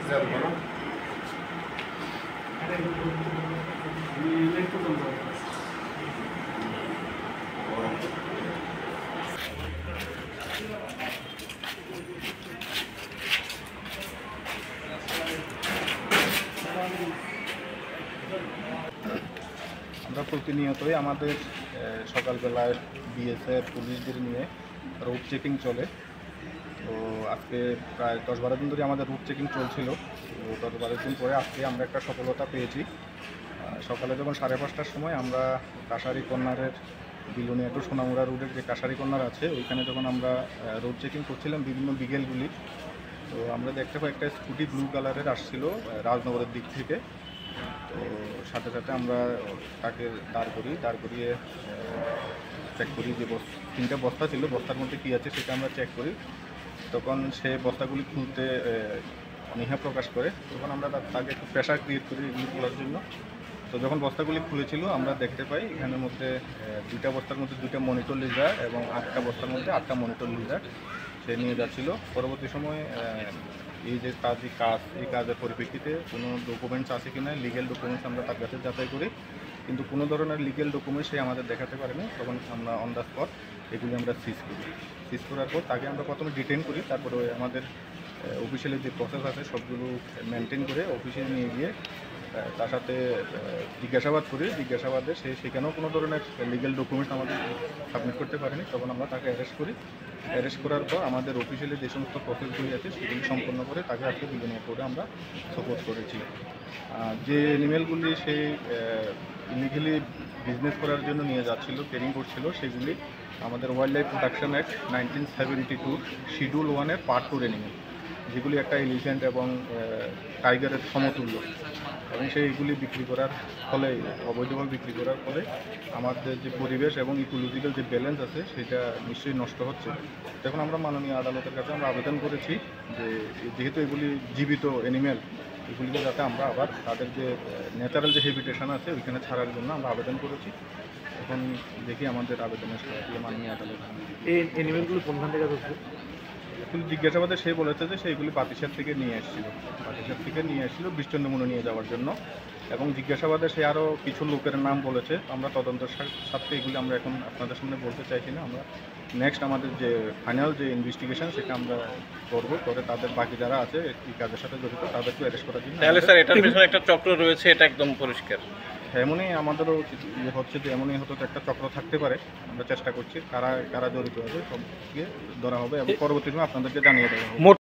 আমরা প্রতিনিয়তই আমাদের সকালবেলায় বিএসএফ পুলিশদের নিয়ে রুট চেকিং চলে। তো আজকে প্রায় 10-12 দিন ধরে আমাদের রুট চেকিং চলছিল। তো 10-12 দিন পরে আজকে আমরা একটা সফলতা পেয়েছি। সকালে যখন 5:30টার সময় আমরা কাশারি কর্নারের বিলোনিয়া টু সোনামুড়া রোডের যে কাশারি কর্নার আছে ওইখানে যখন আমরা রোড চেকিং করছিলাম বিভিন্ন বিকেলগুলি, তো আমরা দেখতে পাই একটা স্কুটি ব্লু কালারের আসছিল রাজনগরের দিক থেকে। তো সাথে সাথে আমরা তাকে দাঁড় করিয়ে চেক করি যে 3টা বস্তা ছিল, বস্তার মধ্যে কী আছে সেটা আমরা চেক করি। তখন সে বস্তাগুলি খুলতে অনীহা প্রকাশ করে, তখন আমরা তাকে একটু প্রেশার ক্রিয়েট করি এগুলি খোলার জন্য। তো যখন বস্তাগুলি খুলেছিল আমরা দেখতে পাই এখানের মধ্যে 2টা বস্তার মধ্যে 2টা মনিটর লিজার এবং 8টা বস্তার মধ্যে 8টা মনিটর লিজার সে নিয়ে যাচ্ছিল। পরবর্তী সময়ে এই যে কাজ এই কাজের পরিপ্রেক্ষিতে কোনো ডকুমেন্টস আছে কিনা, লিগেল ডকুমেন্টস আমরা তার কাছে যাচাই করি, কিন্তু কোনো ধরনের লিগেল ডকুমেন্টস সে আমাদের দেখাতে পারেনি। তখন আমরা অন দ্য স্পট এগুলি আমরা সিজ করি। সিজ করার পর তাকে আমরা প্রথমে ডিটেইন করি, তারপরে আমাদের অফিসিয়ালি যে প্রসেস আছে সবগুলো মেনটেন করে অফিসে নিয়ে গিয়ে তার সাথে জিজ্ঞাসাবাদ করি। জিজ্ঞাসাবাদে সেখানেও কোনো ধরনের লিগেল ডকুমেন্টস আমাদের সাবমিট করতে পারেনি। তখন আমরা তাকে অ্যারেস্ট করি। অ্যারেস্ট করার পর আমাদের অফিসিয়ালি যে সমস্ত প্রসেসগুলি আছে সেগুলি সম্পন্ন করে তাকে আজকে বিলোনিয়া কোর্টে আমরা সাপোর্ট করেছি। যে অ্যানিমেলগুলি সে ইলিগালি বিজনেস করার জন্য নিয়ে যাচ্ছিল, ট্রেনিং করছিল, সেগুলি আমাদের wild life protection act 1972 schedule 1-এর পার্ট 2 অ্যানিমেল, যেগুলি একটা এলিফ্যান্ট এবং টাইগারের সমতুল্য, এবং সেইগুলি বিক্রি করার ফলে অবৈধভাবে বিক্রি করার ফলে আমাদের যে পরিবেশ এবং ইকোলজিক্যাল যে ব্যালেন্স আছে সেটা নিশ্চয়ই নষ্ট হচ্ছে। তখন আমরা মাননীয় আদালতের কাছে আমরা আবেদন করেছি যে যেহেতু এগুলি জীবিত অ্যানিমেল, এগুলিকে যাতে আমরা আবার তাদের যে ন্যাচারাল যে হেবিটেশন আছে ওইখানে ছাড়ার জন্য আমরা আবেদন করেছি। এখন দেখি আমাদের আবেদনের সাথে মাননীয় আদালত এই অ্যানিমেলগুলো কোনখান থেকে আসছে? কিন্তু জিজ্ঞাসাবাদে সে বলেছে যে সেইগুলি বাতিসার থেকে নিয়ে এসেছিল বৃষ্টিন্দমনে নিয়ে যাওয়ার জন্য, এবং জিজ্ঞাসাবাদে সে আরও কিছু লোকের নাম বলেছে। আমরা তদন্তের সাথে এগুলি আমরা এখন আপনাদের সামনে বলতে চাইছি না। আমরা নেক্সট আমাদের যে ফাইনাল যে ইনভেস্টিগেশন সেটা আমরা করবো, করে তাদের বাকি যারা আছে এই কাজের সাথে জড়িত তাদেরকে অ্যারেস্ট করার জন্য। তাহলে স্যার এটার পিছনে একটা চক্র রয়েছে, এটা একদম পরিষ্কার। এমনই আমাদেরও হচ্ছে যে এমনই হয়তো একটা চক্র থাকতে পারে। আমরা চেষ্টা করছি কারা কারা জড়িত আছে সবকে ধরা হবে এবং পরবর্তী সময় আপনাদেরকে জানিয়ে দেওয়া হবে।